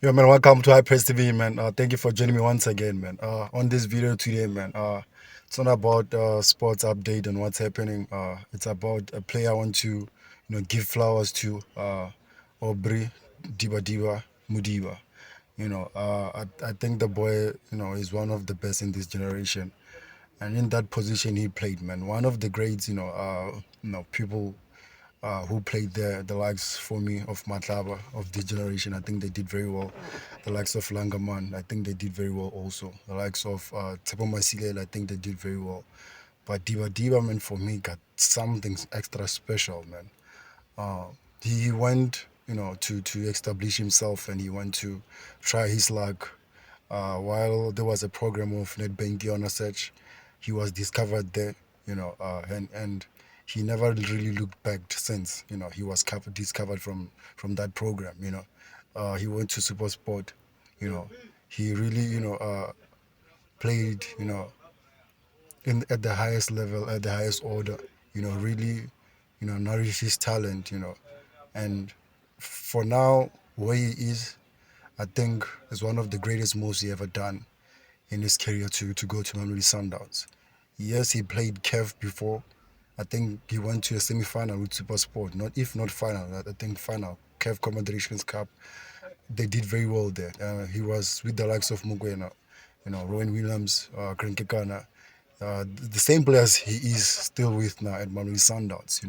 Yo, man, welcome to High Press TV, man. Thank you for joining me once again, man. On this video today, man, it's not about sports update and what's happening. It's about a player I want to, give flowers to, Aubrey, Diba, Modiba. I think the boy, is one of the best in this generation, and in that position he played, man, one of the greats, people who played there, the likes for me of Matlaba of this generation. I think they did very well. The likes of Langaman, I think they did very well also. The likes of Tepo Masilele, I think they did very well. But Diva, man, for me, got something extra special, man. Uh, he went, to establish himself, and he went to try his luck. While there was a program of NetBank on a search, he was discovered there, and he never really looked back since. He was discovered from that program. He went to SuperSport. You know, he really, played, in at the highest level, at the highest order. Really, nourish his talent. And for now, where he is, I think is one of the greatest moves he ever done in his career to go to Mamelodi Sundowns. Yes, he played Kev before. I think he went to a semi-final with SuperSport. Not if not final, I think final. Kev Confederations Cup. They did very well there. He was with the likes of Mugwena, Rowan Williams, Krinkekana, the same players he is still with now at Mamelodi Sundowns.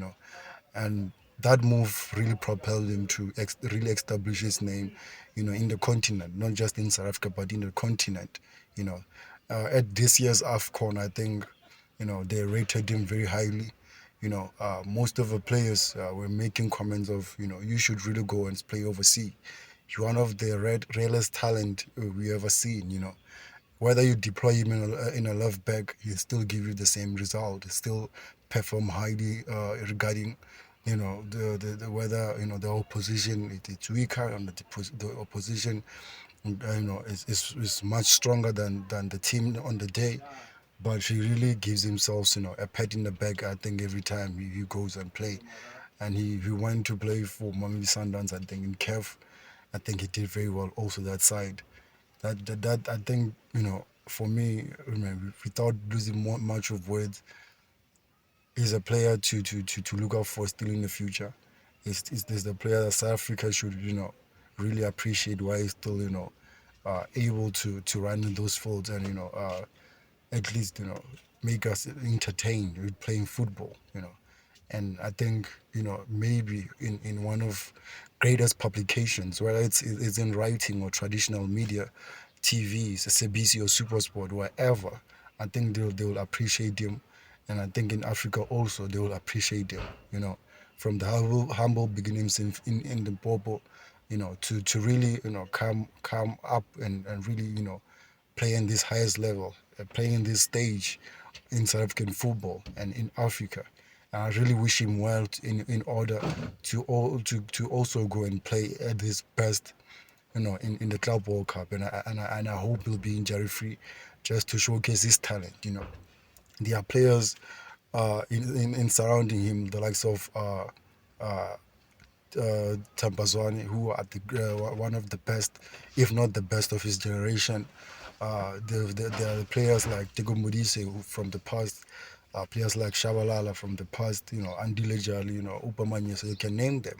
And that move really propelled him to really establish his name, in the continent, not just in South Africa, but in the continent. You know, at this year's AFCON, I think, they rated him very highly. Most of the players were making comments of, you should really go and play overseas. You're one of the rarest talent we ever seen. Whether you deploy him in a left back, he still give you the same result. He still perform highly regarding, the whether the opposition it's weaker and the opposition, is much stronger than the team on the day. But he really gives himself, a pat in the back. I think every time he goes and play, and he went to play for Mamelodi Sundowns. I think in Kev, I think he did very well also that side. That I think, for me, without losing much of words, he's a player to look out for still in the future. Is the player that South Africa should, really appreciate, why he's still, able to run in those fields, and at least, make us entertained with playing football. And I think, maybe in one of greatest publications, whether it's in writing or traditional media, TVs, SABC or Supersport, wherever, I think they will appreciate him. And I think in Africa also they will appreciate him. From the humble beginnings in the Bobo, to really, come up and really, play in this highest level, play in this stage in South African football and in Africa. And I really wish him well in order to also go and play at his best, in the Club World Cup. And I hope he'll be injury free, just to showcase his talent. There are players in surrounding him, the likes of Tambazwane, who are one of the best, if not the best of his generation. There are players like Tego Modise from the past, players like Shabalala from the past, Andy Lejali, Upamanya, so you can name them.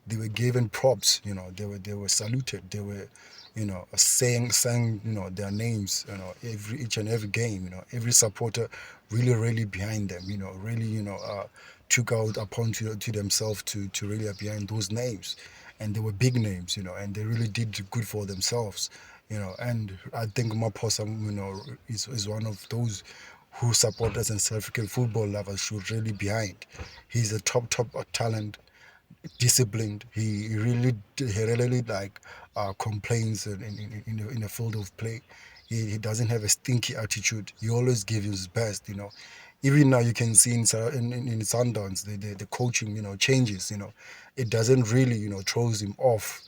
They were given props. They were saluted. They were, saying, their names, each and every game. Every supporter really behind them. Really, took out upon to themselves to really are behind those names, and they were big names. And they really did good for themselves. And I think Maposa, is one of those who supporters and South African football lovers should really behind. He's a top talent, disciplined. He really like complains in a field of play. He doesn't have a stinky attitude. He always gives his best. Even now you can see in Sundowns the coaching, changes. It doesn't really, throws him off.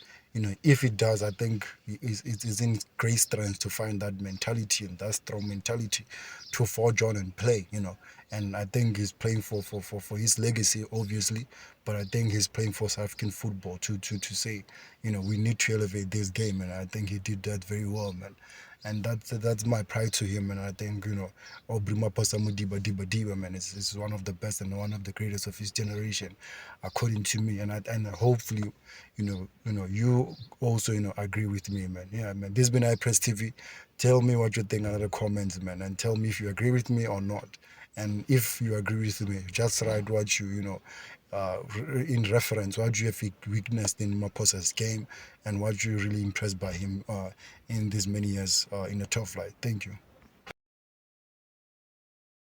If it does, I think it is in great strength to find that mentality and that strong mentality to forge on and play. and I think he's playing for his legacy, obviously. But I think he's playing for South African football to say, we need to elevate this game, and I think he did that very well, man. And that's my pride to him, and I think Aubrey Modiba Diba, man, is one of the best and one of the greatest of his generation, according to me. And hopefully, you also agree with me, man. Yeah, man. This has been iPress TV. Tell me what you think in the comments, man, and tell me if you agree with me or not. And if you agree with me, just write what in reference, what you have witnessed in Maposa's game and what you really impressed by him in these many years in the top flight. Thank you.